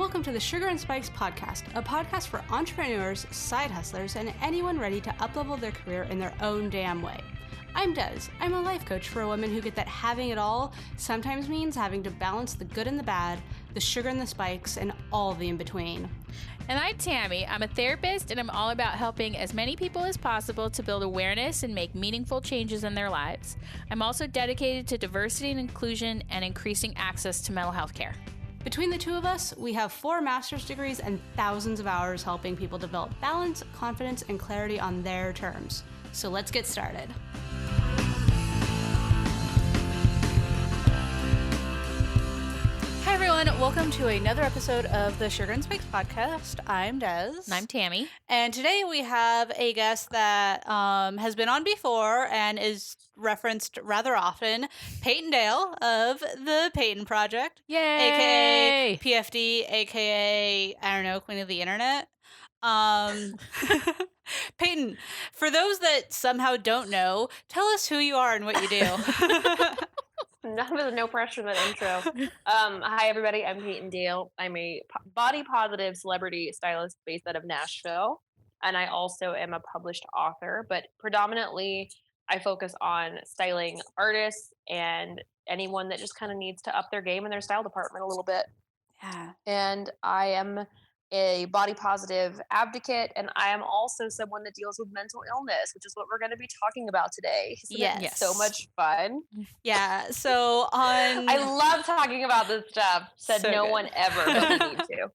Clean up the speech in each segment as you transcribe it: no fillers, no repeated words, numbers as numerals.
welcome to the Sugar and Spikes podcast, a podcast for entrepreneurs, side hustlers, and anyone ready to uplevel their career in their own damn way. I'm Des. I'm a life coach for women who get that having it all sometimes means having to balance the good and the bad, the sugar and the spikes, and all the in-between. And I'm Tammy. I'm a therapist, and I'm all about helping as many people as possible to build awareness and make meaningful changes in their lives. I'm also dedicated to diversity and inclusion and increasing access to mental health care. Between the two of us, we have 4 master's degrees and thousands of hours helping people develop balance, confidence, and clarity on their terms. So let's get started. Hi everyone, welcome to another episode of the Sugar and Spikes podcast. I'm Des. And I'm Tammy. And today we have a guest that has been on before and is referenced rather often, Payton Dale of the Payton Project. Yay! AKA PFD, AKA, I don't know, Queen of the Internet. Payton, for those that somehow don't know, tell us who you are and what you do. No pressure in that intro. Hi, everybody. I'm Payton Dale. I'm a body positive celebrity stylist based out of Nashville. And I also am a published author, but predominantly I focus on styling artists and anyone that just kind of needs to up their game in their style department a little bit. Yeah. And I am a body positive advocate, and I am also someone that deals with mental illness, which is what we're going to be talking about today. Yes. So much fun. Yeah. So I love talking about this stuff. Said So no good. one ever, but we need to.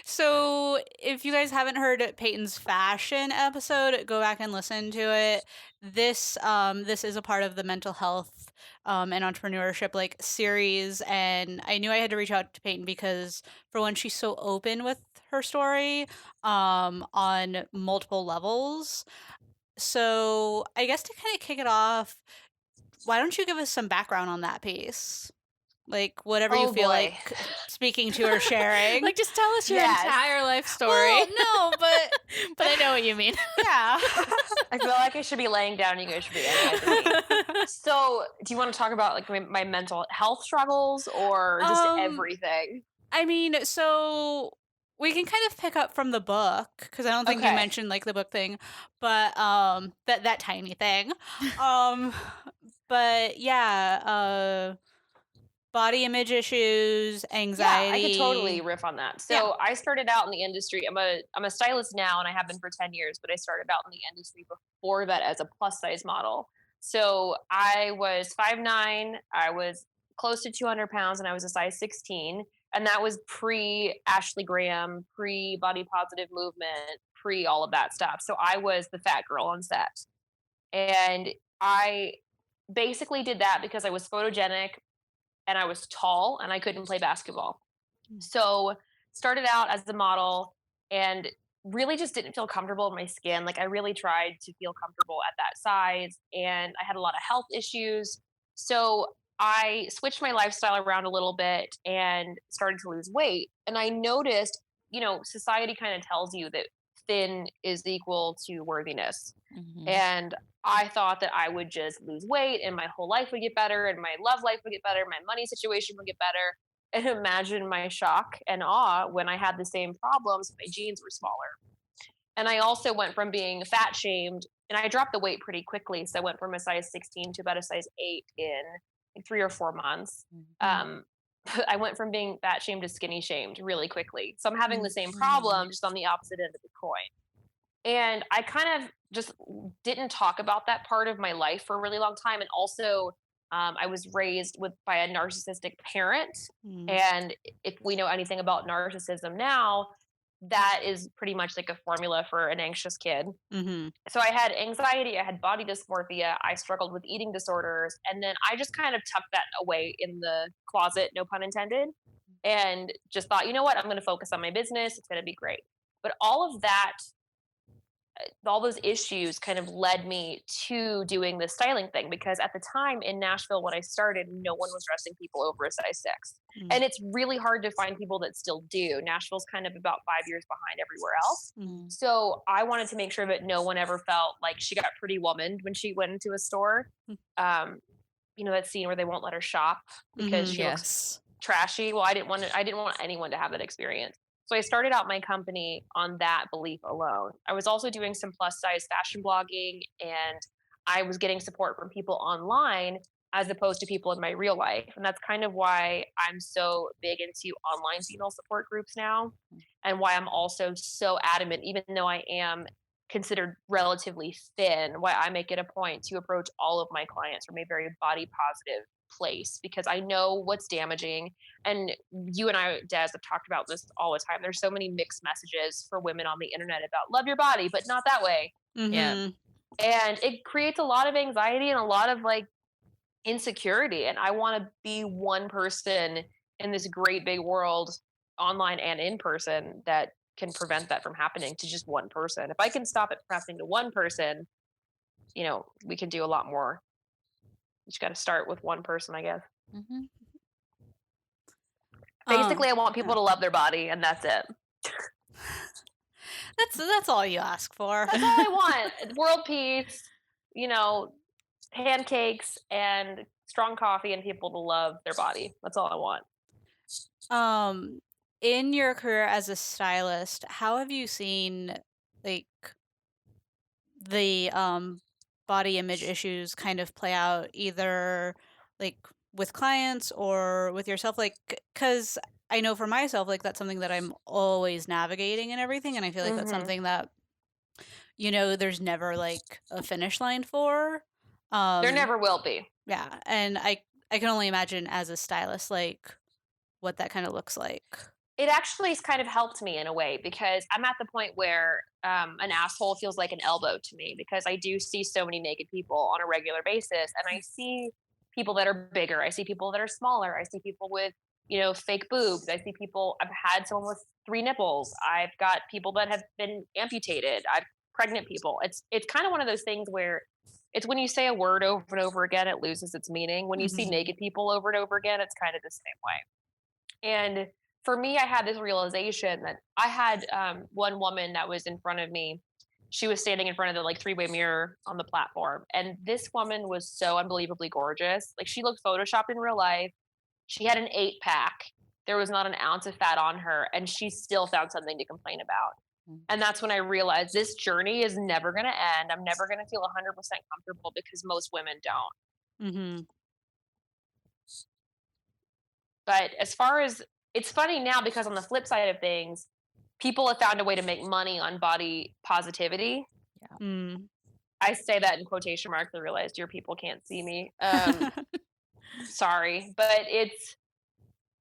So if you guys haven't heard Payton's fashion episode, go back and listen to it. This is a part of the mental health and entrepreneurship series, and I knew I had to reach out to Payton because for one, she's so open with her story on multiple levels. So I guess to kind of kick it off, why don't you give us some background on that piece? Whatever you feel like speaking to or sharing. Just tell us your entire life story. Well, no, but but I know what you mean. yeah. I feel like I should be laying down. You guys should be analyzing me. So, do you want to talk about my mental health struggles or just everything? I mean, so we can kind of pick up from the book because I don't think you mentioned the book thing, but that tiny thing. But yeah, body image issues, anxiety. Yeah, I could totally riff on that. So I started out in the industry. I'm a stylist now, and I have been for 10 years, but I started out in the industry before that as a plus size model. So I was 5'9", I was close to 200 pounds, and I was a size 16. And that was pre-Ashley Graham, pre-body positive movement, pre all of that stuff. So I was the fat girl on set. And I basically did that because I was photogenic, and I was tall, and I couldn't play basketball. So started out as a model and really just didn't feel comfortable in my skin. I really tried to feel comfortable at that size, and I had a lot of health issues. So I switched my lifestyle around a little bit and started to lose weight. And I noticed, society kind of tells you that thin is equal to worthiness. Mm-hmm. And I thought that I would just lose weight and my whole life would get better and my love life would get better, my money situation would get better. And imagine my shock and awe when I had the same problems, my jeans were smaller. And I also went from being fat shamed, and I dropped the weight pretty quickly. So I went from a size 16 to about a size 8 in 3 or 4 months. Mm-hmm. I went from being fat shamed to skinny shamed really quickly. So I'm having the same problem, just on the opposite end of the coin. And I kind of just didn't talk about that part of my life for a really long time. And also, I was raised by a narcissistic parent. And if we know anything about narcissism now, that is pretty much like a formula for an anxious kid. Mm-hmm. So I had anxiety, I had body dysmorphia, I struggled with eating disorders, and then I just kind of tucked that away in the closet, no pun intended, and just thought, you know what, I'm going to focus on my business, it's going to be great. But all of that, all those issues kind of led me to doing the styling thing, because at the time in Nashville when I started, no one was dressing people over a size 6. And it's really hard to find people that still do. Nashville's kind of about 5 years behind everywhere else. So I wanted to make sure that no one ever felt like she got pretty womaned when she went into a store. That scene where they won't let her shop because she looks trashy. Well, I didn't want anyone to have that experience. So I started out my company on that belief alone. I was also doing some plus size fashion blogging, and I was getting support from people online as opposed to people in my real life. And that's kind of why I'm so big into online female support groups now, and why I'm also so adamant, even though I am considered relatively thin, why I make it a point to approach all of my clients from a very body positive place, because I know what's damaging. And you and I, Des, have talked about this all the time. There's so many mixed messages for women on the internet about love your body, but not that way. Yeah. And it creates a lot of anxiety and a lot of like insecurity. And I want to be one person in this great big world, online and in person, that can prevent that from happening to just one person. If I can stop it from happening to one person, we can do a lot more. You just got to start with one person, I guess. Mm-hmm. Basically, I want people to love their body, and that's it. That's all you ask for. That's all I want. World peace, pancakes and strong coffee, and people to love their body. That's all I want. In your career as a stylist, how have you seen like the body image issues kind of play out, either like with clients or with yourself? Like, because I know for myself, like that's something that I'm always navigating and everything, and I feel like that's something that there's never like a finish line for. There never will be. Yeah, and I can only imagine as a stylist like what that kind of looks like. It actually has kind of helped me in a way, because I'm at the point where an asshole feels like an elbow to me, because I do see so many naked people on a regular basis, and I see people that are bigger. I see people that are smaller. I see people with, fake boobs. I see people, I've had someone with 3 nipples. I've got people that have been amputated. I've pregnant people. It's kind of one of those things where it's when you say a word over and over again, it loses its meaning. When you see naked people over and over again, it's kind of the same way. And for me, I had this realization that I had one woman that was in front of me. She was standing in front of the like 3-way mirror on the platform. And this woman was so unbelievably gorgeous. Like, she looked photoshopped in real life. She had an 8-pack. There was not an ounce of fat on her. And she still found something to complain about. And that's when I realized this journey is never going to end. I'm never going to feel 100% comfortable, because most women don't. But as far as, it's funny now, because on the flip side of things, people have found a way to make money on body positivity. Yeah. I say that in quotation marks. I realized your people can't see me. Sorry, but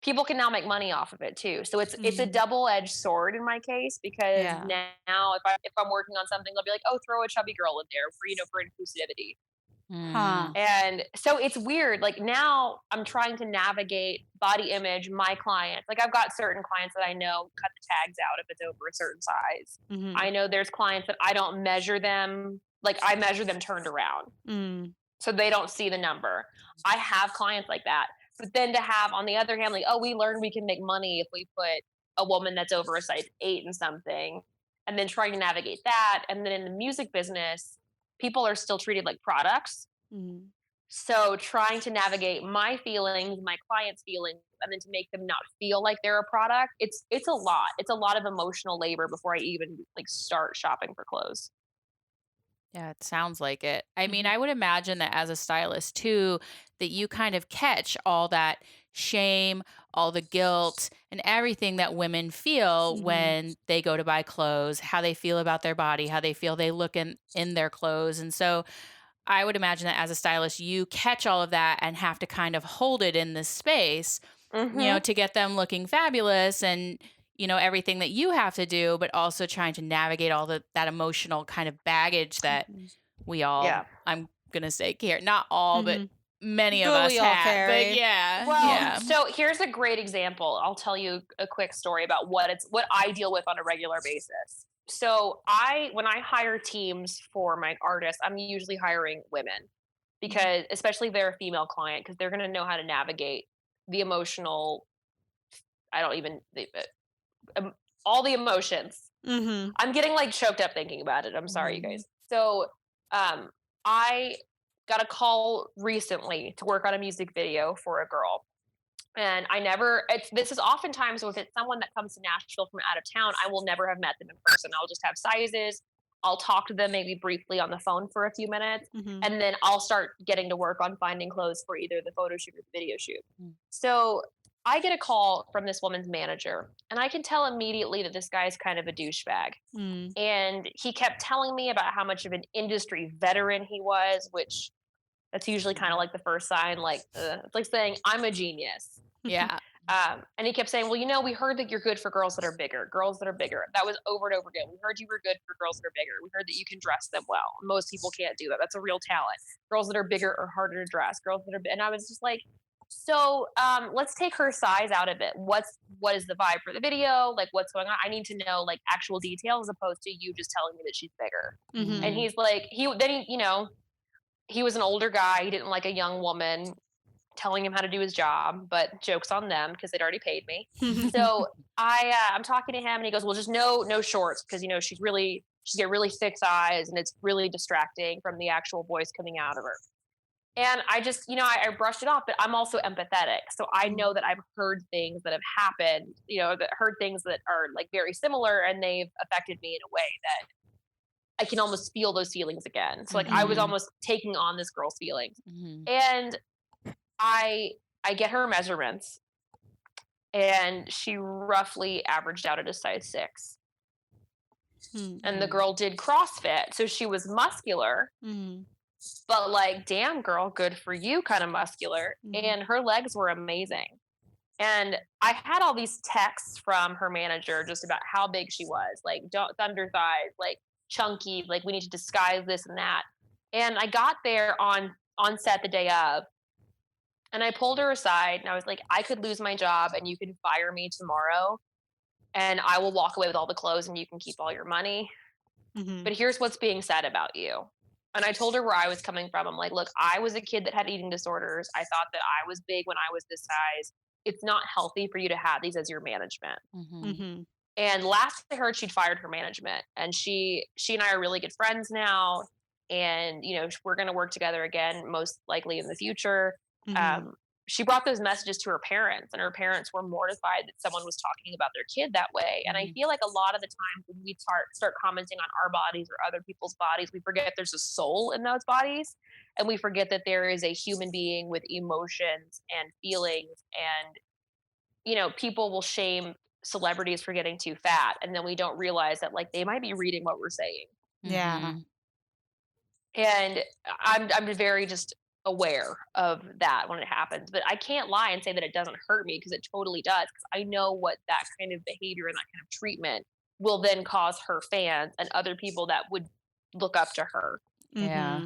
people can now make money off of it too. So it's a double-edged sword in my case, because now if I'm working on something, they'll be like, oh, throw a chubby girl in there for inclusivity. And so it's weird. Like, now I'm trying to navigate body image, my clients. Like, I've got certain clients that I know cut the tags out if it's over a certain size. I know there's clients that I don't measure them. Like, I measure them turned around. So they don't see the number. I have clients like that. But then to have, on the other hand, like, oh, we learned we can make money if we put a woman that's over a size 8 and something, and then trying to navigate that. And then in the music business, people are still treated like products. So trying to navigate my feelings, my clients' feelings, and then to make them not feel like they're a product, it's a lot. It's a lot of emotional labor before I even like start shopping for clothes. Yeah, it sounds like it. I mean, I would imagine that as a stylist too, that you kind of catch all that shame, all the guilt, and everything that women feel when they go to buy clothes, how they feel about their body, how they feel they look in their clothes. And so I would imagine that as a stylist, you catch all of that and have to kind of hold it in this space, to get them looking fabulous, and everything that you have to do, but also trying to navigate all that emotional kind of baggage that we all, I'm going to say, care. Not all, but many of us have. Carry. But so here's a great example. I'll tell you a quick story about what I deal with on a regular basis. So when I hire teams for my artists, I'm usually hiring women, because especially if they're a female client, because they're going to know how to navigate the emotional, all the emotions. I'm getting like choked up thinking about it. I'm sorry, you guys. So I got a call recently to work on a music video for a girl. And this is oftentimes if it's someone that comes to Nashville from out of town, I will never have met them in person. I'll just have sizes. I'll talk to them maybe briefly on the phone for a few minutes, Mhm. and then I'll start getting to work on finding clothes for either the photo shoot or the video shoot. Mm. So I get a call from this woman's manager, and I can tell immediately that this guy's kind of a douchebag. Mm. And he kept telling me about how much of an industry veteran he was, which that's usually kind of like the first sign, like, it's like saying, I'm a genius. Yeah. And he kept saying, well, we heard that you're good for girls that are bigger, girls that are bigger. That was over and over again. We heard you were good for girls that are bigger. We heard that you can dress them well. Most people can't do that. That's a real talent. Girls that are bigger are harder to dress. Girls that are, and I was just like, so let's take her size out of it. What is the vibe for the video? Like, what's going on? I need to know like actual details as opposed to you just telling me that she's bigger. Mhm. And he's like, he was an older guy. He didn't like a young woman telling him how to do his job, but joke's on them because they'd already paid me. So I'm talking to him and he goes, well, just no shorts because she's got really thick thighs and it's really distracting from the actual voice coming out of her. And I just, I brushed it off, but I'm also empathetic. So I know that I've heard things that have happened, heard things that are like very similar and they've affected me in a way that I can almost feel those feelings again. So like I was almost taking on this girl's feelings. And I get her measurements and she roughly averaged out at a size 6. And the girl did CrossFit. So she was muscular, but like, damn girl, good for you kind of muscular. And her legs were amazing. And I had all these texts from her manager just about how big she was, like thunder thighs, like chunky, like we need to disguise this and that. And I got there on set the day of, and I pulled her aside and I was like, I could lose my job and you can fire me tomorrow and I will walk away with all the clothes and you can keep all your money. But here's what's being said about you. And I told her where I was coming from. I'm like, look, I was a kid that had eating disorders. I thought that I was big when I was this size. It's not healthy for you to have these as your management. And last I heard, she'd fired her management. And she and I are really good friends now. And, we're going to work together again, most likely in the future. She brought those messages to her parents, and her parents were mortified that someone was talking about their kid that way. And I feel like a lot of the time when we start commenting on our bodies or other people's bodies, we forget there's a soul in those bodies, and we forget that there is a human being with emotions and feelings. And people will shame celebrities for getting too fat, and then we don't realize that like they might be reading what we're saying. Yeah. And I'm very just aware of that when it happens, but I can't lie and say that it doesn't hurt me because it totally does, because I know what that kind of behavior and that kind of treatment will then cause her fans and other people that would look up to her. Yeah.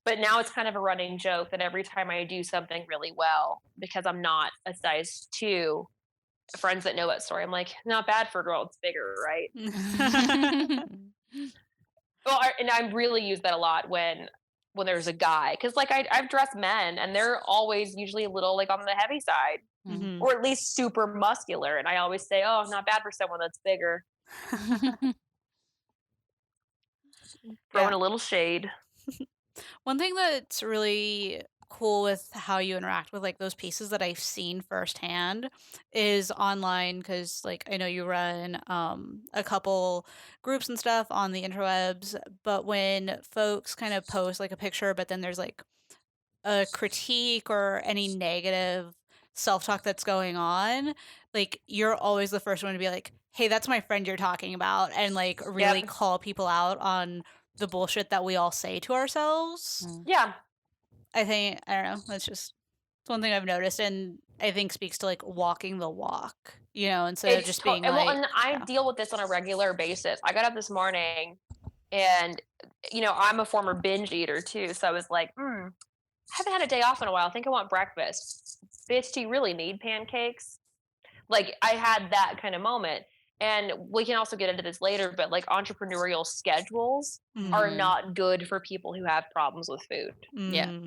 But now it's kind of a running joke that every time I do something really well, because I'm not a size 2, friends that know that story, I'm like, not bad for a girl, it's bigger, right? Well, and I really use that a lot when there's a guy, because like I've dressed men and they're always usually a little like on the heavy side, or at least super muscular, and I always say, oh, not bad for someone that's bigger. Throwing a little shade. One thing that's really cool with how you interact with like those pieces that I've seen firsthand is online, because like I know you run a couple groups and stuff on the interwebs, but when folks kind of post like a picture but then there's like a critique or any negative self-talk that's going on, like you're always the first one to be like, hey, that's my friend you're talking about, and like really call people out on the bullshit that we all say to ourselves. Yeah. I don't know, it's one thing I've noticed, and I think speaks to like walking the walk, instead of just being and I deal with this on a regular basis. I got up this morning and, I'm a former binge eater too. So I was like, I haven't had a day off in a while. I think I want breakfast. Bitch, do you really need pancakes? Like I had that kind of moment. And we can also get into this later, but like entrepreneurial schedules are not good for people who have problems with food. Yeah.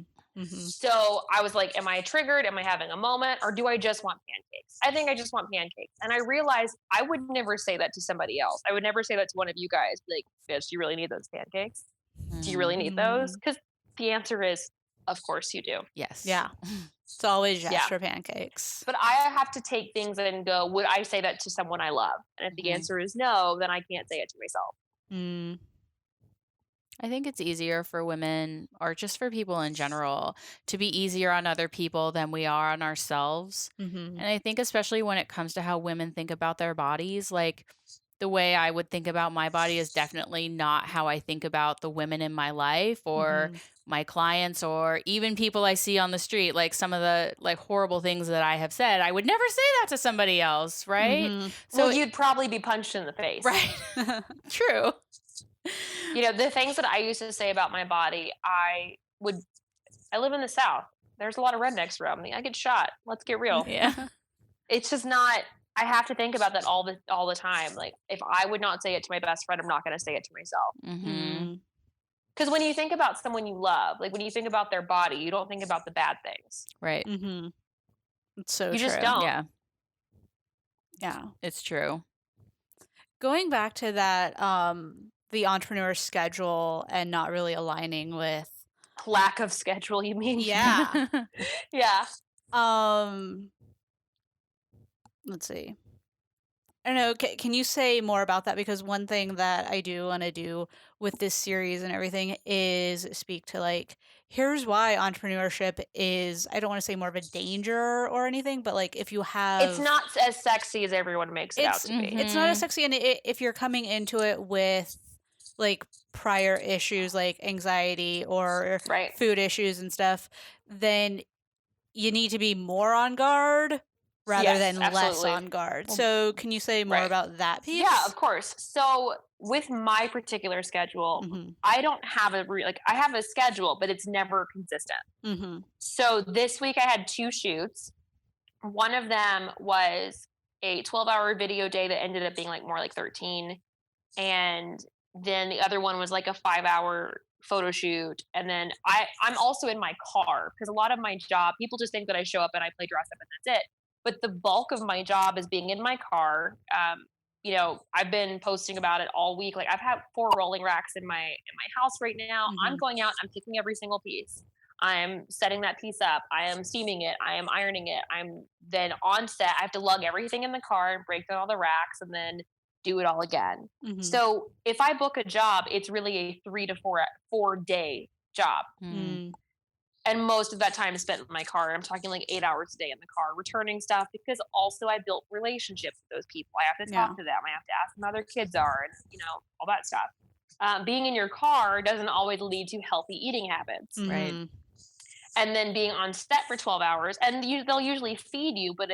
So I was like, am I triggered? Am I having a moment? Or do I just want pancakes? I think I just want pancakes. And I realized I would never say that to somebody else. I would never say that to one of you guys. Like, bitch, do you really need those pancakes? Do you really need those? Because the answer is Of course you do. Yes. Yeah. It's always yes Yeah. for pancakes. But I have to take things and go, would I say that to someone I love? And if the answer is no, then I can't say it to myself. Mm. I think it's easier for women, or just for people in general, to be easier on other people than we are on ourselves. Mm-hmm. And I think especially when it comes to how women think about their bodies, like the way I would think about my body is definitely not how I think about the women in my life or Mm-hmm. my clients or even people I see on the street. Like some of the like horrible things that I have said, I would never say that to somebody else, right? Mm-hmm. So Well, you'd probably be punched in the face. right. True. You know, the things that I used to say about my body, I live in the South. There's a lot of rednecks around me. I get shot. Let's get real. Yeah. It's just not, I have to think about that all the time. Like, if I would not say it to my best friend, I'm not going to say it to myself. Mm-hmm. Because when you think about someone you love, like when you think about their body, you don't think about the bad things. Right. Mm-hmm. It's so You true. just don't. Yeah, Yeah. it's true. Going back to that, the entrepreneur schedule and not really aligning with. Lack of schedule, you mean? Yeah. Yeah. Let's see. I don't know. Can you say more about that? Because one thing that I do want to do with this series and everything is speak to like, here's why entrepreneurship is, I don't want to say more of a danger or anything, but like if you have. It's not as sexy as everyone makes it out to be. It's not as sexy. And if you're coming into it with like prior issues like anxiety or Right. food issues and stuff, then you need to be more on guard rather Yes, than less absolutely. on guard. So can you say more Right. about that piece? Yeah, of course. So with my particular schedule, Mm-hmm. I don't have I have a schedule, but it's never consistent. Mm-hmm. So this week I had 2 shoots. One of them was a 12-hour video day that ended up being like more like 13. And then the other one was like a 5-hour photo shoot. And then I'm also in my car because a lot of my job, people just think that I show up and I play dress up and that's it. But the bulk of my job is being in my car. You know, I've been posting about it all week. Like I've had 4 rolling racks in my house right now. I'm going out, I'm picking every single piece. I'm setting that piece up. I am steaming it. I am ironing it. I'm then on set. I have to lug everything in the car and break down all the racks and then do it all again. Mm-hmm. So if I book a job, it's really a 3 to 4 day job. Mm-hmm. And most of that time is spent in my car. I'm talking like 8 hours a day in the car, returning stuff because also I built relationships with those people. I have to talk to them. I have to ask them how their kids are and, you know, all that stuff. Being in your car doesn't always lead to healthy eating habits. Mm-hmm. Right. And then being on set for 12 hours and they'll usually feed you, but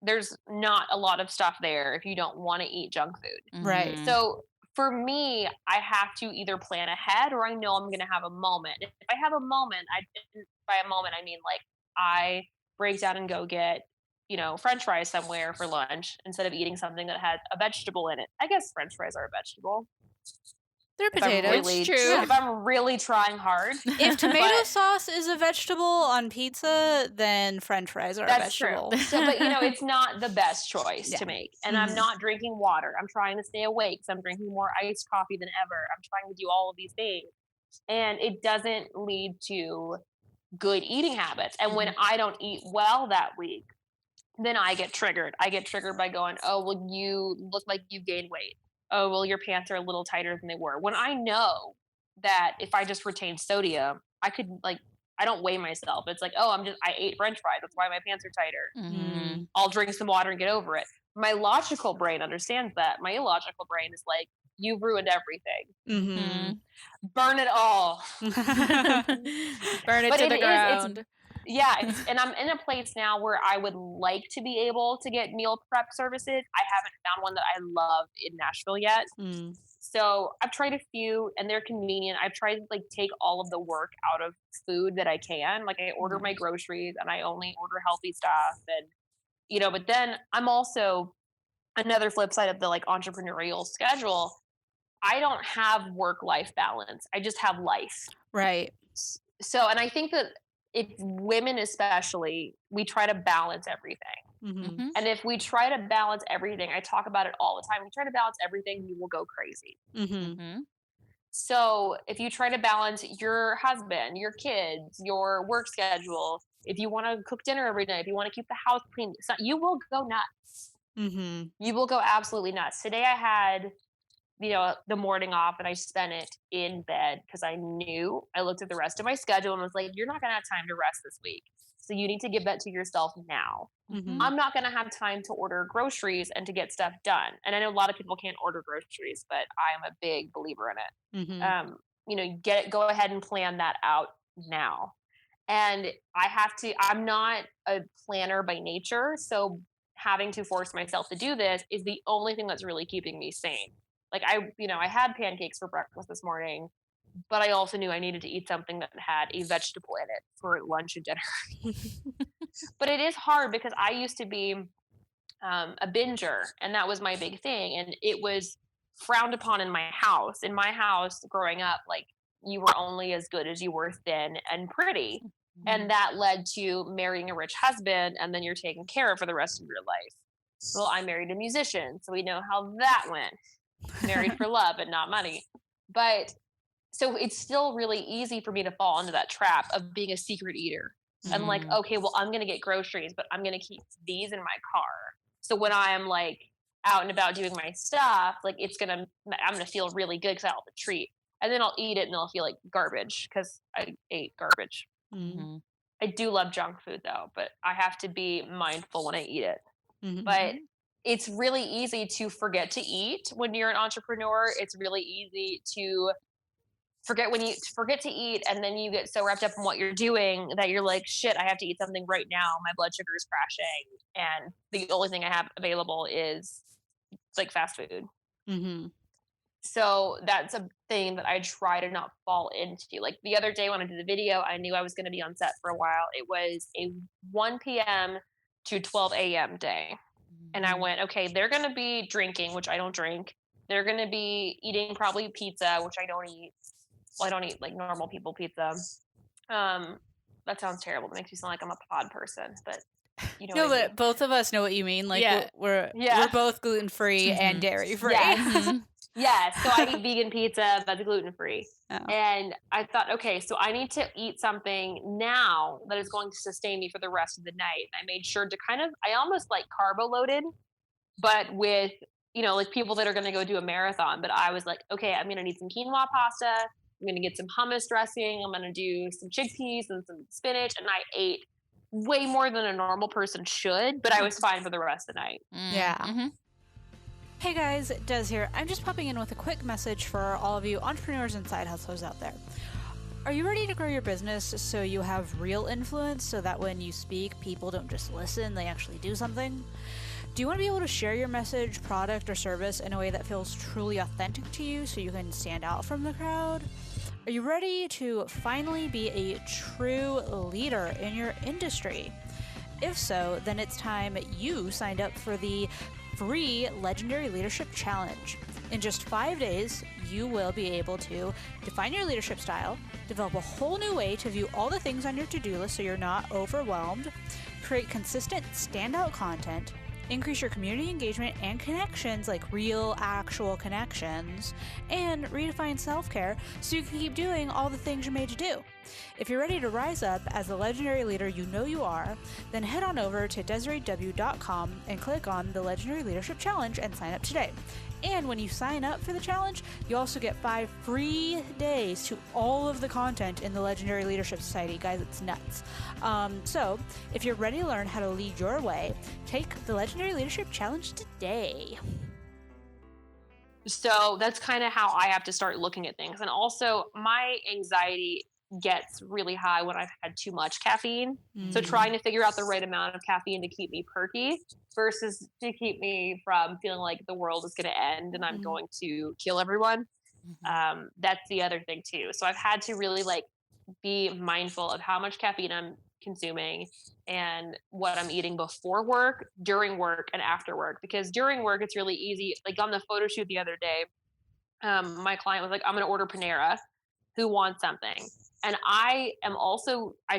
there's not a lot of stuff there if you don't want to eat junk food. Right. So for me, I have to either plan ahead or I know I'm going to have a moment. If I have a moment, by a moment, I mean like I break down and go get, you know, French fries somewhere for lunch instead of eating something that has a vegetable in it. I guess French fries are a vegetable. They're potatoes. Really, true. If I'm really trying hard. If tomato sauce is a vegetable on pizza, then French fries are a vegetable. True. So, but you know, it's not the best choice to make. And I'm not drinking water. I'm trying to stay awake. So I'm drinking more iced coffee than ever. I'm trying to do all of these things. And it doesn't lead to good eating habits. And when I don't eat well that week, then I get triggered. I get triggered by going, oh, well, you look like you gained weight. Oh, well, your pants are a little tighter than they were. When I know that if I just retain sodium, I could I don't weigh myself. It's like, oh, I ate French fries. That's why my pants are tighter. Mm-hmm. I'll drink some water and get over it. My logical brain understands that. My illogical brain is like, you've ruined everything. Mm-hmm. Burn it all. Burn it to the ground. Yeah, and I'm in a place now where I would like to be able to get meal prep services. I haven't found one that I love in Nashville yet. So I've tried a few and they're convenient. I've tried to take all of the work out of food that I can. Like I order my groceries and I only order healthy stuff and but then I'm also another flip side of the entrepreneurial schedule. I don't have work-life balance. I just have life. Right. So, and I think that if women especially, we try to balance everything. And if we try to balance everything, I talk about it all the time. We try to balance everything, we will go crazy. So if you try to balance your husband, your kids, your work schedule, if you want to cook dinner every night, if you want to keep the house clean, you will go nuts. Mm-hmm. You will go absolutely nuts. Today I had, the morning off and I spent it in bed because I looked at the rest of my schedule and was like, you're not going to have time to rest this week. So you need to give that to yourself now. Mm-hmm. I'm not going to have time to order groceries and to get stuff done. And I know a lot of people can't order groceries, but I am a big believer in it. Mm-hmm. Go ahead and plan that out now. And I'm not a planner by nature. So having to force myself to do this is the only thing that's really keeping me sane. Like I had pancakes for breakfast this morning, but I also knew I needed to eat something that had a vegetable in it for lunch and dinner. But it is hard because I used to be a binger, and that was my big thing. And it was frowned upon in my house. In my house, growing up, like you were only as good as you were thin and pretty. And that led to marrying a rich husband, and then you're taken care of for the rest of your life. Well, I married a musician, so we know how that went. Married for love and not money. But so it's still really easy for me to fall into that trap of being a secret eater. And like, okay, well, I'm going to get groceries, but I'm going to keep these in my car. So when I am like out and about doing my stuff, like I'm going to feel really good because I'll have a treat. And then I'll eat it and I'll feel like garbage because I ate garbage. Mm-hmm. I do love junk food though, but I have to be mindful when I eat it. Mm-hmm. But it's really easy to forget to eat when you're an entrepreneur. It's really easy to forget to eat, and then you get so wrapped up in what you're doing that you're like, shit, I have to eat something right now. My blood sugar is crashing, and the only thing I have available is like fast food. Mm-hmm. So that's a thing that I try to not fall into. Like the other day when I did the video, I knew I was going to be on set for a while. It was a 1 p.m. to 12 a.m. day. And I went, okay, they're going to be drinking, which I don't drink. They're going to be eating probably pizza, which I don't eat. Well, I don't eat like normal people pizza. That sounds terrible. It makes me sound like I'm a pod person, but you know No, what I mean. but both of us know what you mean. Like we're both gluten free and dairy free. Yes. Yes. So I eat vegan pizza that's gluten free. Oh. And I thought, okay, so I need to eat something now that is going to sustain me for the rest of the night. I made sure to I almost like carbo loaded, but with, like people that are going to go do a marathon. But I was like, okay, I'm going to need some quinoa pasta. I'm going to get some hummus dressing. I'm going to do some chickpeas and some spinach. And I ate way more than a normal person should, but I was fine for the rest of the night. Yeah. Mm-hmm. Hey guys, Des here. I'm just popping in with a quick message for all of you entrepreneurs and side hustlers out there. Are you ready to grow your business so you have real influence so that when you speak, people don't just listen, they actually do something? Do you want to be able to share your message, product, or service in a way that feels truly authentic to you so you can stand out from the crowd? Are you ready to finally be a true leader in your industry? If so, then it's time you signed up for the free Legendary Leadership Challenge. In just 5 days, you will be able to define your leadership style, develop a whole new way to view all the things on your to-do list so you're not overwhelmed, create consistent standout content, increase your community engagement and connections, like real, actual connections, and redefine self-care so you can keep doing all the things you're made to do. If you're ready to rise up as the legendary leader you know you are, then head on over to DesireeW.com and click on the Legendary Leadership Challenge and sign up today. And when you sign up for the challenge, you also get 5 free days to all of the content in the Legendary Leadership Society. Guys, it's nuts. So, if you're ready to learn how to lead your way, take the Legendary Leadership Challenge today. So that's kind of how I have to start looking at things. And also, my anxiety gets really high when I've had too much caffeine. So trying to figure out the right amount of caffeine to keep me perky versus to keep me from feeling like the world is going to end and I'm going to kill everyone. That's the other thing too. So I've had to really be mindful of how much caffeine I'm consuming and what I'm eating before work, during work, and after work. Because during work, it's really easy. Like on the photo shoot the other day, my client was like, I'm going to order Panera. Who wants something? And I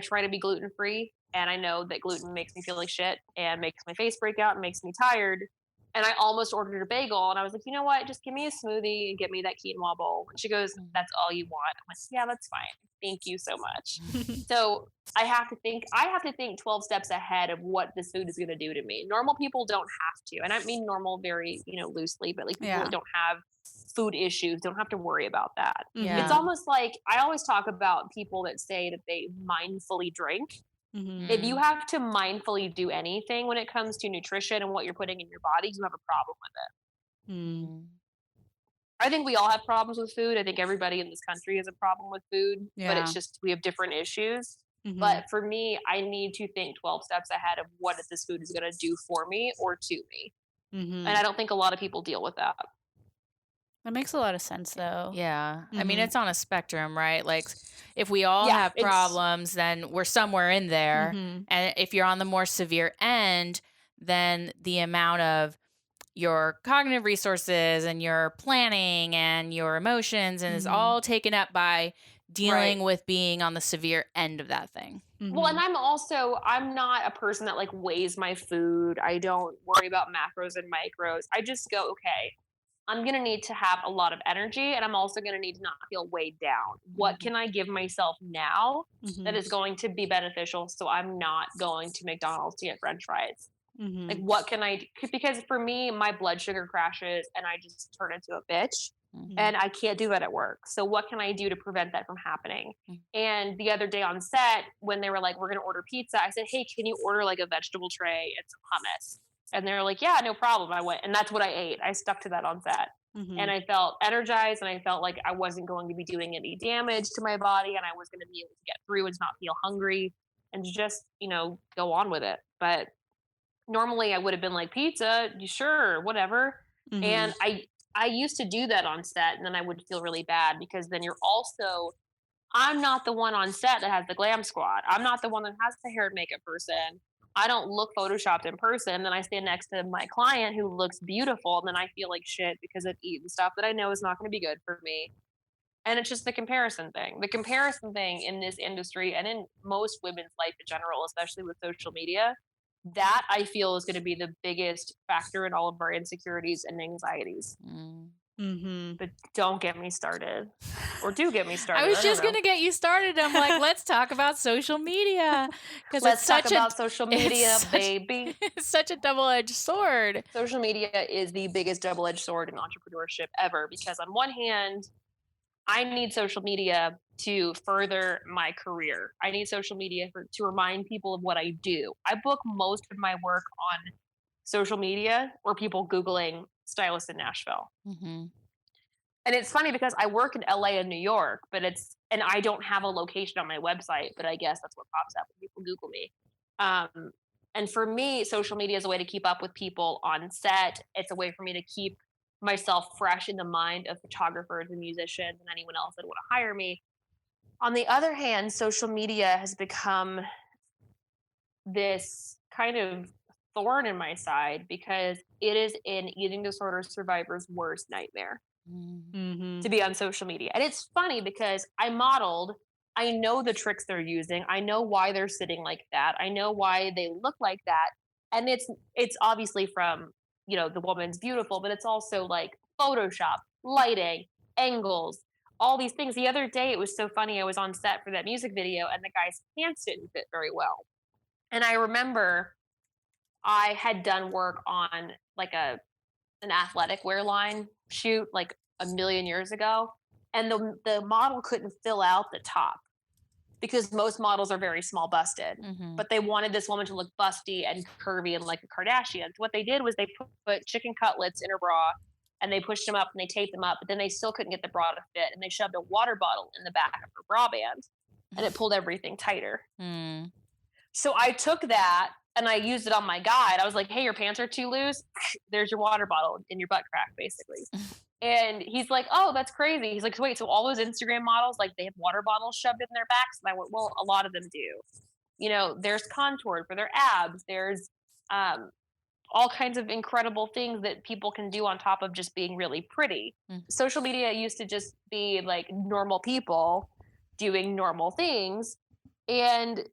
try to be gluten-free, and I know that gluten makes me feel like shit and makes my face break out and makes me tired. And I almost ordered a bagel, and I was like, you know what? Just give me a smoothie and get me that quinoa bowl. And she goes, that's all you want. I'm like, yeah, that's fine. Thank you so much. So I have to think 12 steps ahead of what this food is going to do to me. Normal people don't have to. And I mean normal very, loosely, but like people Yeah. that don't have food issues don't have to worry about that. Yeah. It's almost like I always talk about people that say that they mindfully drink. If you have to mindfully do anything when it comes to nutrition and what you're putting in your body, you have a problem with it. I think we all have problems with food. I think everybody in this country has a problem with food, but it's just we have different issues. But for me, I need to think 12 steps ahead of what this food is going to do for me or to me. And I don't think a lot of people deal with that. That makes a lot of sense, though. Yeah. I mean, it's on a spectrum, right? Like, if we all have problems, then we're somewhere in there. And if you're on the more severe end, then the amount of your cognitive resources and your planning and your emotions and is all taken up by dealing with being on the severe end of that thing. Well, and I'm not a person that like weighs my food. I don't worry about macros and micros. I just go, okay, I'm going to need to have a lot of energy, and I'm also going to need to not feel weighed down. What can I give myself now that is going to be beneficial so I'm not going to McDonald's to get French fries? Like, what can I do? Because for me, my blood sugar crashes and I just turn into a bitch. And I can't do that at work. So what can I do to prevent that from happening? And the other day on set, when they were like, we're going to order pizza, I said, hey, can you order like a vegetable tray and some hummus? And they were like, yeah, no problem. I went, and that's what I ate. I stuck to that on set. And I felt energized, and I felt like I wasn't going to be doing any damage to my body, and I was going to be able to get through and not feel hungry and just, go on with it. But normally I would have been like, pizza, sure, whatever. And I used to do that on set, and then I would feel really bad because then I'm not the one on set that has the glam squad. I'm not the one that has the hair and makeup person. I don't look photoshopped in person. Then I stand next to my client who looks beautiful, and then I feel like shit because I've eaten stuff that I know is not going to be good for me. And it's just the comparison thing. The comparison thing in this industry and in most women's life in general, especially with social media, that I feel is going to be the biggest factor in all of our insecurities and anxieties. But don't get me started, or do get me started. I was just going to get you started. I'm like, let's talk about social media. Let's talk about social media, baby. It's such a double-edged sword. Social media is the biggest double-edged sword in entrepreneurship ever, because on one hand, I need social media to further my career. I need social media to remind people of what I do. I book most of my work on social media or people Googling stylist in Nashville. And it's funny because I work in LA and New York, and I don't have a location on my website, but I guess that's what pops up when people Google me. And for me, social media is a way to keep up with people on set. It's a way for me to keep myself fresh in the mind of photographers and musicians and anyone else that want to hire me. On the other hand, social media has become this kind of thorn in my side because it is an eating disorder survivor's worst nightmare to be on social media. And it's funny because I know the tricks they're using. I know why they're sitting like that. I know why they look like that. And it's obviously from, the woman's beautiful, but it's also like Photoshop, lighting, angles, all these things. The other day, it was so funny. I was on set for that music video and the guy's pants didn't fit very well. And I remember I had done work on like an athletic wear line shoot like a million years ago. And the model couldn't fill out the top because most models are very small busted, but they wanted this woman to look busty and curvy and like a Kardashian. What they did was they put chicken cutlets in her bra and they pushed them up and they taped them up, but then they still couldn't get the bra to fit. And they shoved a water bottle in the back of her bra band and it pulled everything tighter. So I took that and I used it on my guide. I was like, hey, your pants are too loose. There's your water bottle in your butt crack, basically. And he's like, oh, that's crazy. He's like, wait, so all those Instagram models, like they have water bottles shoved in their backs? And I went, well, a lot of them do. There's contour for their abs. There's all kinds of incredible things that people can do on top of just being really pretty. Social media used to just be like normal people doing normal things. And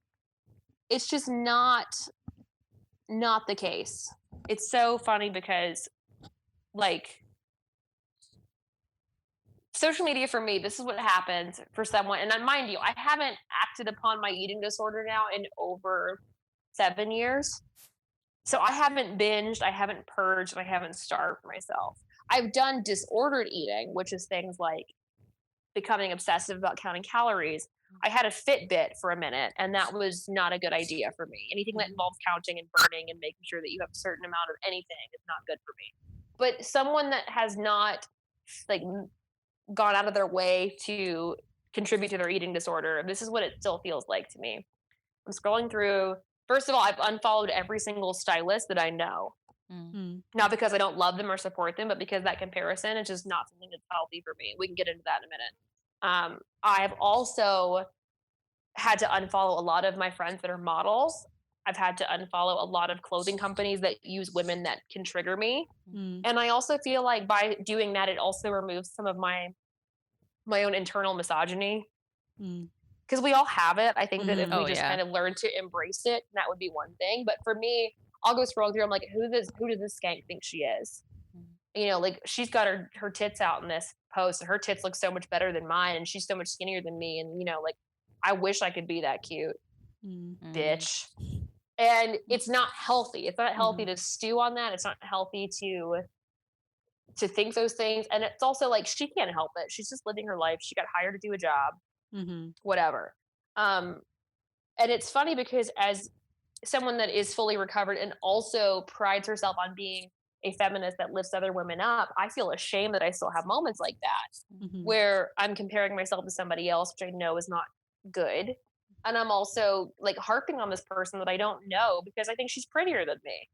it's just not the case. it's so funny because, like, social media for me, this is what happens for someone. And mind you, I haven't acted upon my eating disorder now in over 7 years. So I haven't binged, I haven't purged, and I haven't starved myself. I've done disordered eating, which is things like becoming obsessive about counting calories. I had a Fitbit for a minute, and that was not a good idea for me. Anything that involves counting and burning and making sure that you have a certain amount of anything is not good for me. But someone that has not like gone out of their way to contribute to their eating disorder, this is what it still feels like to me. I'm scrolling through. First of all, I've unfollowed every single stylist that I know. Not because I don't love them or support them, but because that comparison is just not something that's healthy for me. We can get into that in a minute. I've also had to unfollow a lot of my friends that are models. I've had to unfollow a lot of clothing companies that use women that can trigger me. And I also feel like by doing that, it also removes some of my own internal misogyny. Because we all have it. I think that if we just kind of learn to embrace it, that would be one thing. But for me, I'll go scrolling through. I'm like, who does this skank think she is? Like she's got her tits out in this post, and her tits look so much better than mine, and she's so much skinnier than me. And like, I wish I could be that cute, bitch. And it's not healthy. It's not healthy to stew on that. It's not healthy to think those things. And it's also like she can't help it. She's just living her life. She got hired to do a job. Whatever. And it's funny because as someone that is fully recovered and also prides herself on being a feminist that lifts other women up, I feel ashamed that I still have moments like that where I'm comparing myself to somebody else, which I know is not good. And I'm also like harping on this person that I don't know because I think she's prettier than me.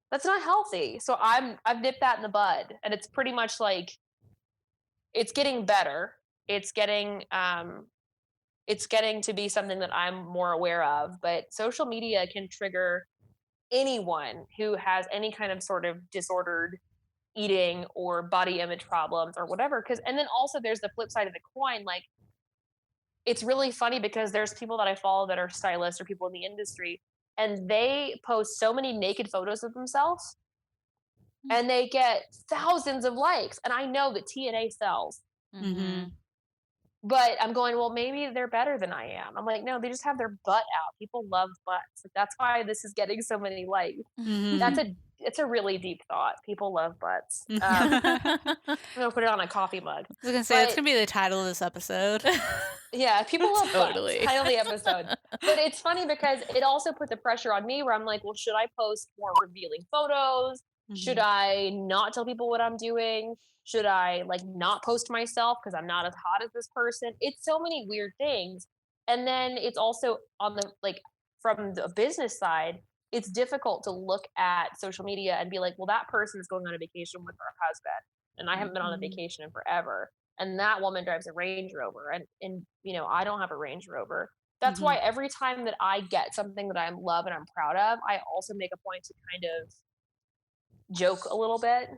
That's not healthy. So I've nipped that in the bud, and it's pretty much like it's getting better. It's getting to be something that I'm more aware of, but social media can trigger anyone who has any kind of sort of disordered eating or body image problems or whatever. And then also there's the flip side of the coin. Like, it's really funny because there's people that I follow that are stylists or people in the industry, and they post so many naked photos of themselves and they get thousands of likes. And I know that TNA sells. But I'm going, well, maybe they're better than I am. I'm like, no, they just have their butt out. People love butts. Like, that's why this is getting so many likes. It's a really deep thought. People love butts. I'm gonna put it on a coffee mug. I was gonna say, it's gonna be the title of this episode. Yeah, people love butts. Title of the episode. But it's funny because it also put the pressure on me where I'm like, well, should I post more revealing photos? Should I not tell people what I'm doing? Should I like not post myself because I'm not as hot as this person? It's so many weird things. And then it's also on the like from the business side, it's difficult to look at social media and be like, well, that person is going on a vacation with her husband, and I haven't been on a vacation in forever. And that woman drives a Range Rover, and I don't have a Range Rover. That's why every time that I get something that I love and I'm proud of, I also make a point to kind of joke a little bit.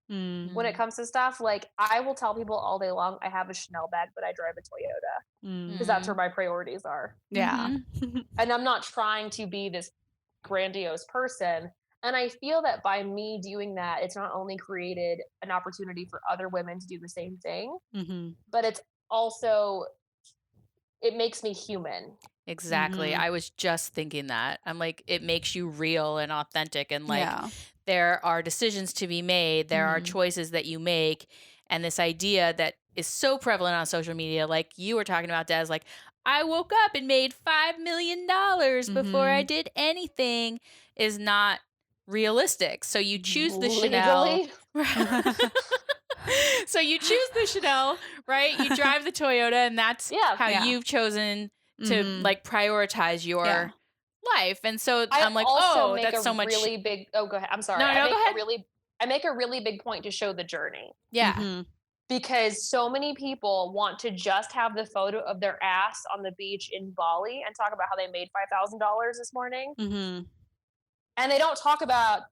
When it comes to stuff, like I will tell people all day long I have a Chanel bag, but I drive a Toyota because that's where my priorities are. Yeah. And I'm not trying to be this grandiose person. And I feel that by me doing that, it's not only created an opportunity for other women to do the same thing, but it's also, it makes me human. Exactly. I was just thinking that. I'm like, it makes you real and authentic, and like there are decisions to be made. There are choices that you make. And this idea that is so prevalent on social media, like you were talking about, Des, like, I woke up and made $5 million before I did anything, is not realistic. So you choose the Chanel. So you choose the Chanel, right? You drive the Toyota, and that's how you've chosen to like prioritize your life. And so I'm like, oh, that's so much really big. Oh, go ahead. I'm sorry. No, go ahead. I make a really big point to show the journey. Yeah. Because so many people want to just have the photo of their ass on the beach in Bali and talk about how they made $5,000 this morning. And they don't talk about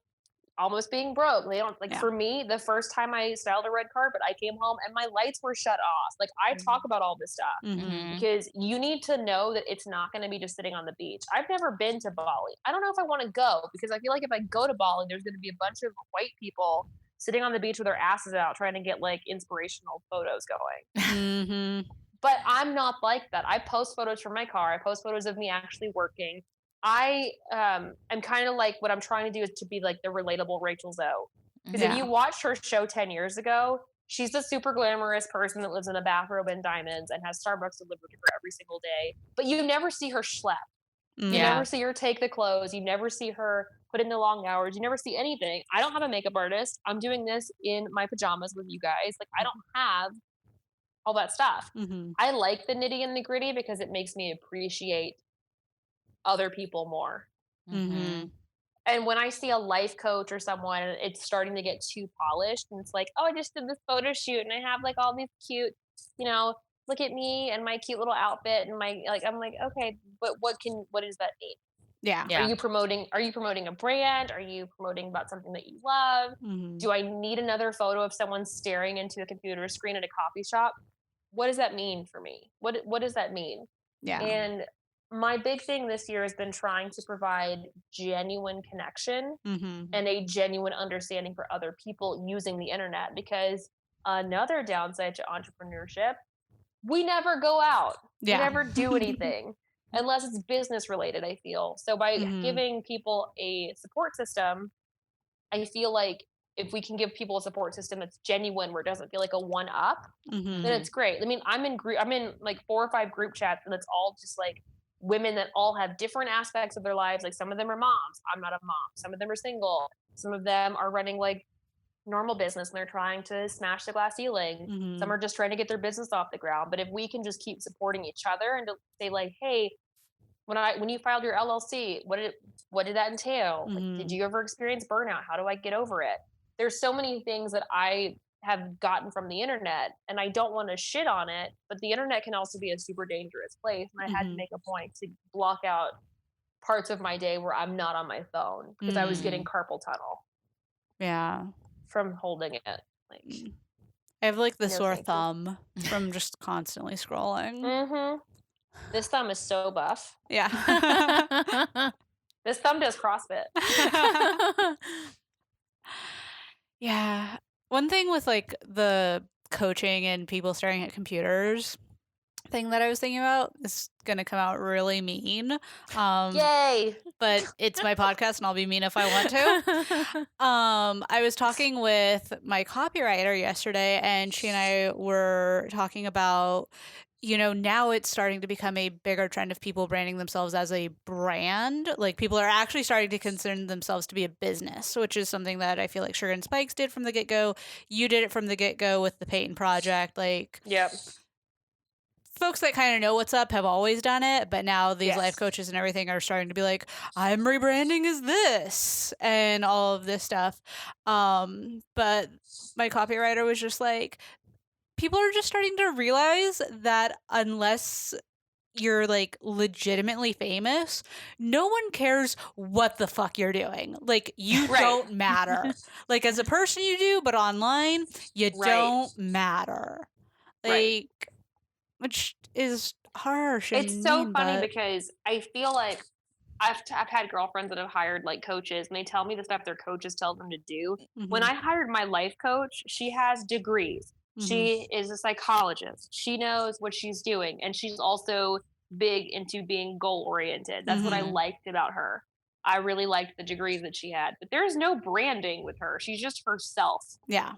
almost being broke. They don't like, Yeah. for me, the first time I styled a red carpet, I came home and my lights were shut off. Like, I talk about all this stuff Mm-hmm. because you need to know that it's not going to be just sitting on the beach. I've never been to Bali. I don't know if I want to go because I feel like if I go to Bali, there's going to be a bunch of white people sitting on the beach with their asses out trying to get like inspirational photos going. Mm-hmm. But I'm not like that. I post photos from my car. I post photos of me actually working. I am kind of like, what I'm trying to do is to be like the relatable Rachel Zoe. Because if you watched her show 10 years ago, she's the super glamorous person that lives in a bathrobe and diamonds and has Starbucks delivered to her every single day. But you never see her schlep. You never see her take the clothes. You never see her put in the long hours. You never see anything. I don't have a makeup artist. I'm doing this in my pajamas with you guys. Like, I don't have all that stuff. Mm-hmm. I like the nitty and the gritty because it makes me appreciate other people more. Mm-hmm. And when I see a life coach or someone, it's starting to get too polished and it's like, oh, I just did this photo shoot and I have like all these cute, look at me and my cute little outfit and my, like, I'm like, okay, but what does that mean? Yeah. Are you promoting a brand? Are you promoting about something that you love? Mm-hmm. Do I need another photo of someone staring into a computer screen at a coffee shop? What does that mean for me? What does that mean? Yeah. And my big thing this year has been trying to provide genuine connection and a genuine understanding for other people using the internet, because another downside to entrepreneurship, we never go out. We never do anything unless it's business related, I feel. So by giving people a support system, I feel like if we can give people a support system that's genuine, where it doesn't feel like a one up, then it's great. I mean, I'm in like 4 or 5 group chats and it's all just like women that all have different aspects of their lives. Like, some of them are moms. I'm not a mom. Some of them are single. Some of them are running like normal business and they're trying to smash the glass ceiling. Some are just trying to get their business off the ground. But if we can just keep supporting each other and to say like, hey, when you filed your LLC, what did that entail? Like, did you ever experience burnout? How do I get over it? There's so many things that I have gotten from the internet, and I don't want to shit on it, but the internet can also be a super dangerous place. And I had to make a point to block out parts of my day where I'm not on my phone because I was getting carpal tunnel. Yeah. From holding it. Like, I have like the sore thumb from just constantly scrolling. This thumb is so buff. Yeah. This thumb does CrossFit. Yeah. One thing with like the coaching and people staring at computers thing that I was thinking about is going to come out really mean. Yay! But it's my podcast and I'll be mean if I want to. I was talking with my copywriter yesterday and she and I were talking about, now it's starting to become a bigger trend of people branding themselves as a brand. Like, people are actually starting to consider themselves to be a business, which is something that I feel like Sugar and Spikes did from the get-go. You did it from the get-go with the Payton Project. Like, yep. Folks that kind of know what's up have always done it, but now these life coaches and everything are starting to be like, I'm rebranding as this and all of this stuff. But my copywriter was just like, people are just starting to realize that unless you're like legitimately famous, no one cares what the fuck you're doing. Like, you don't matter. Like, as a person you do, but online you don't matter. Like, which is harsh. It's so funny because I feel like I've had girlfriends that have hired like coaches and they tell me the stuff their coaches tell them to do. When I hired my life coach, she has degrees. She is a psychologist. She knows what she's doing. And she's also big into being goal oriented. That's what I liked about her. I really liked the degrees that she had. But there's no branding with her. She's just herself. Yeah.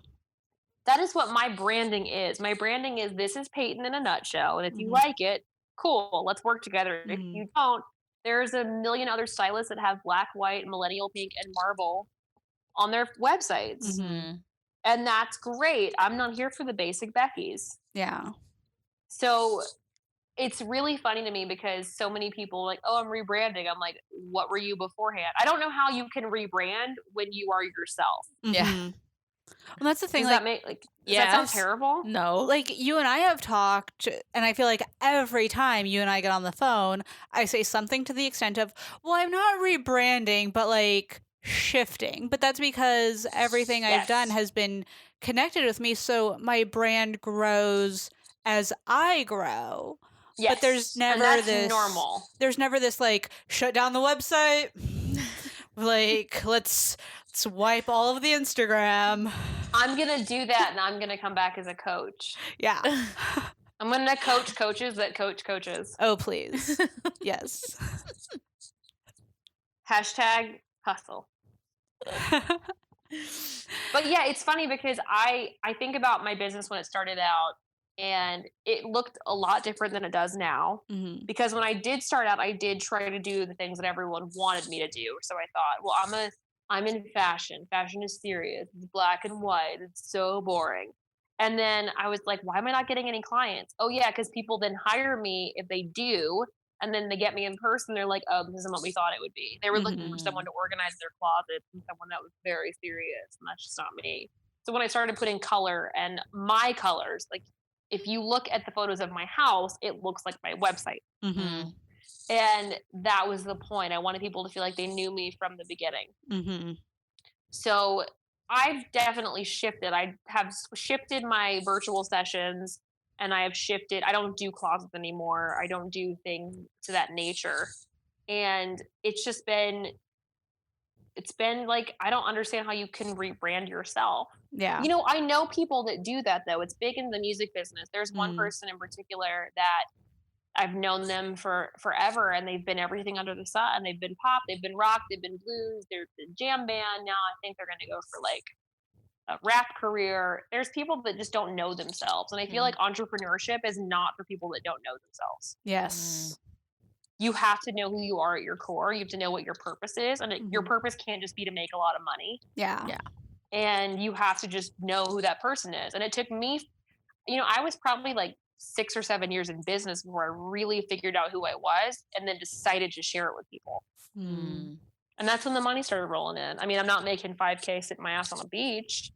That is what my branding is. My branding is, this is Payton in a nutshell. And if you like it, cool, let's work together. If you don't, there's a million other stylists that have black, white, millennial pink, and marble on their websites. And that's great. I'm not here for the basic Beckys. Yeah. So it's really funny to me because so many people are like, oh, I'm rebranding. I'm like, what were you beforehand? I don't know how you can rebrand when you are yourself. Yeah. Well, that's the thing. Does that sound terrible? No. Like, you and I have talked, and I feel like every time you and I get on the phone, I say something to the extent of, well, I'm not rebranding, but like, shifting, but that's because everything I've done has been connected with me. So my brand grows as I grow. Yes. But there's never normal. There's never this like shut down the website. Like let's wipe all of the Instagram. I'm gonna do that, and I'm gonna come back as a coach. Yeah. I'm gonna coach coaches that coach coaches. Oh, please. Yes. Hashtag hustle. But yeah, it's funny because I think about my business when it started out, and it looked a lot different than it does now. Mm-hmm. Because when I did start out, I did try to do the things that everyone wanted me to do. So I thought, well, I'm in fashion. Fashion is serious. It's black and white. It's so boring. And then I was like, why am I not getting any clients? Oh yeah, because people then hire me if they do. And then they get me in person. They're like, oh, this isn't what we thought it would be. They were looking for someone to organize their closets and someone that was very serious. And that's just not me. So when I started putting color and my colors, like if you look at the photos of my house, it looks like my website. Mm-hmm. And that was the point. I wanted people to feel like they knew me from the beginning. Mm-hmm. So I've definitely shifted. I have shifted my virtual sessions, and I have shifted. I don't do closets anymore. I don't do things to that nature. And it's been like, I don't understand how you can rebrand yourself. Yeah. You know, I know people that do that though. It's big in the music business. There's one person in particular that I've known them for forever, and they've been everything under the sun. They've been pop, they've been rock, they've been blues, they're the jam band. Now I think they're going to go for like a rap career. There's people that just don't know themselves. And I feel like entrepreneurship is not for people that don't know themselves. Yes. You have to know who you are at your core. You have to know what your purpose is. And your purpose can't just be to make a lot of money. Yeah. Yeah. And you have to just know who that person is. And it took me, you know, I was probably like 6 or 7 years in business before I really figured out who I was and then decided to share it with people. Mm. And that's when the money started rolling in. I mean, I'm not making 5K sitting my ass on the beach.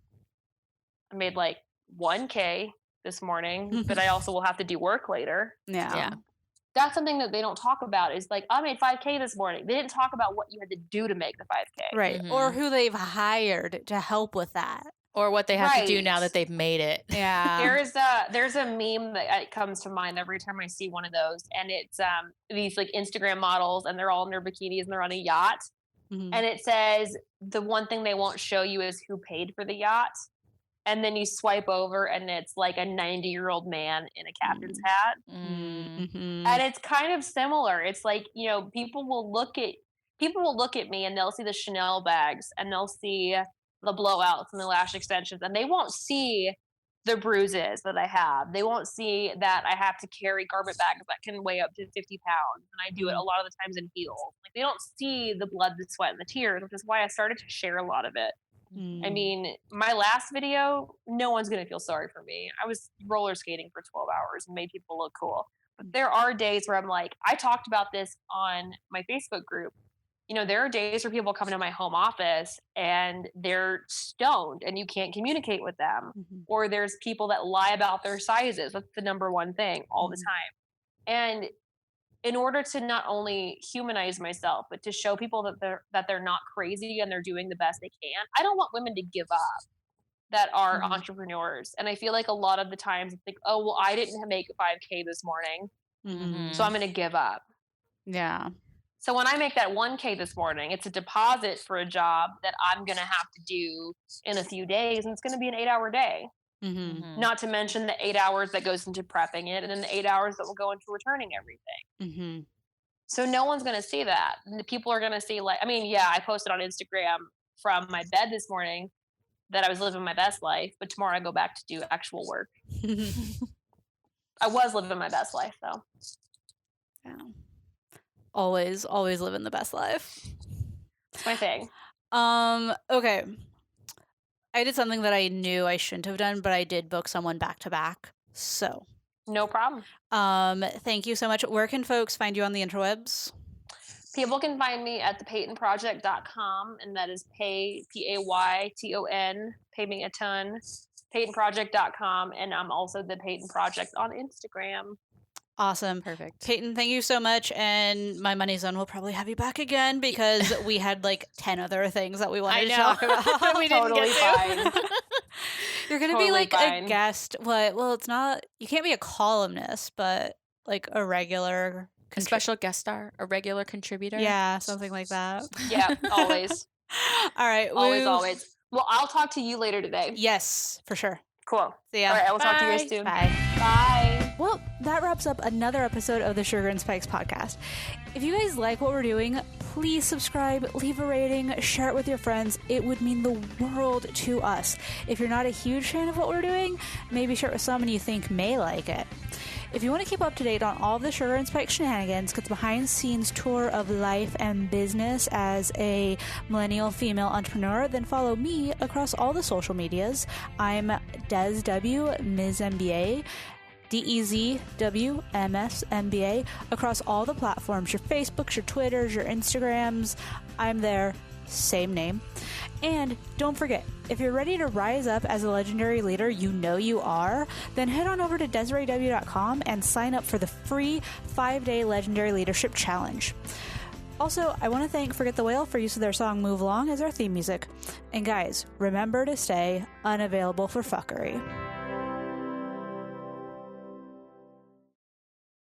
I made like 1K this morning, but I also will have to do work later. Yeah. That's something that they don't talk about is like, I made 5K this morning. They didn't talk about what you had to do to make the 5K. Right. Or who they've hired to help with that. Or what they have to do now that they've made it. Yeah. There's a meme that comes to mind every time I see one of those. And it's these like Instagram models, and they're all in their bikinis and they're on a yacht. And it says, the one thing they won't show you is who paid for the yacht. And then you swipe over and it's like a 90-year-old man in a captain's hat. And it's kind of similar. It's like, you know, people will look at me and they'll see the Chanel bags and they'll see the blowouts and the lash extensions, and they won't see the bruises that I have. They won't see that I have to carry garment bags that can weigh up to 50 pounds. And I do it a lot of the times in heels. Like they don't see the blood, the sweat, and the tears, which is why I started to share a lot of it. I mean, my last video, no one's going to feel sorry for me. I was roller skating for 12 hours and made people look cool. But there are days where I'm like, I talked about this on my Facebook group. You know, there are days where people come into my home office and they're stoned and you can't communicate with them. Or there's people that lie about their sizes. That's the number one thing all the time. And in order to not only humanize myself, but to show people that they're not crazy and they're doing the best they can. I don't want women to give up that are entrepreneurs. And I feel like a lot of the times it's like, oh, well, I didn't make 5K this morning, so I'm going to give up. Yeah. So when I make that 1K this morning, it's a deposit for a job that I'm going to have to do in a few days, and it's going to be an 8-hour day. Not to mention the 8 hours that goes into prepping it, and then the 8 hours that will go into returning everything. So no one's going to see that. And the people are going to see, like, I mean, yeah, I posted on Instagram from my bed this morning that I was living my best life, but tomorrow I go back to do actual work. I was living my best life, though. Yeah. Always living the best life. It's my thing. Okay. I did something that I knew I shouldn't have done, but I did book someone back to back. So no problem. Thank you so much. Where can folks find you on the interwebs? People can find me at thepaytonproject.com, and that is Payton, pay me a ton, paytonproject.com, and I'm also the Payton Project on Instagram. Awesome. Perfect. Payton, thank you so much. And my money's on, we'll probably have you back again because we had like 10 other things that we wanted to talk about. We didn't Totally get to. fine. You're going to be Totally like fine. a guest. What? Well, it's not, you can't be a columnist, but like a regular. A special guest star, a regular contributor. Yeah, something like that. Yeah, always. All right. Always. Well, I'll talk to you later today. Yes, for sure. Cool. See ya. All right, I will talk to you Bye. guys soon. Bye. Bye. Well, that wraps up another episode of the Sugar and Spikes podcast. If you guys like what we're doing, please subscribe, leave a rating, share it with your friends. It would mean the world to us. If you're not a huge fan of what we're doing, maybe share it with someone you think may like it. If you want to keep up to date on all of the Sugar and Spike shenanigans, get the behind-the-scenes tour of life and business as a millennial female entrepreneur, then follow me across all the social medias. I'm Des W, Ms. MBA, DEZW, MBA, across all the platforms, your Facebooks, your Twitters, your Instagrams. I'm there, same name. And don't forget, if you're ready to rise up as a legendary leader, you know you are, then head on over to DesireeW.com and sign up for the free 5-day Legendary Leadership Challenge. Also, I want to thank Forget the Whale for use of their song Move Along as our theme music. And guys, remember to stay unavailable for fuckery.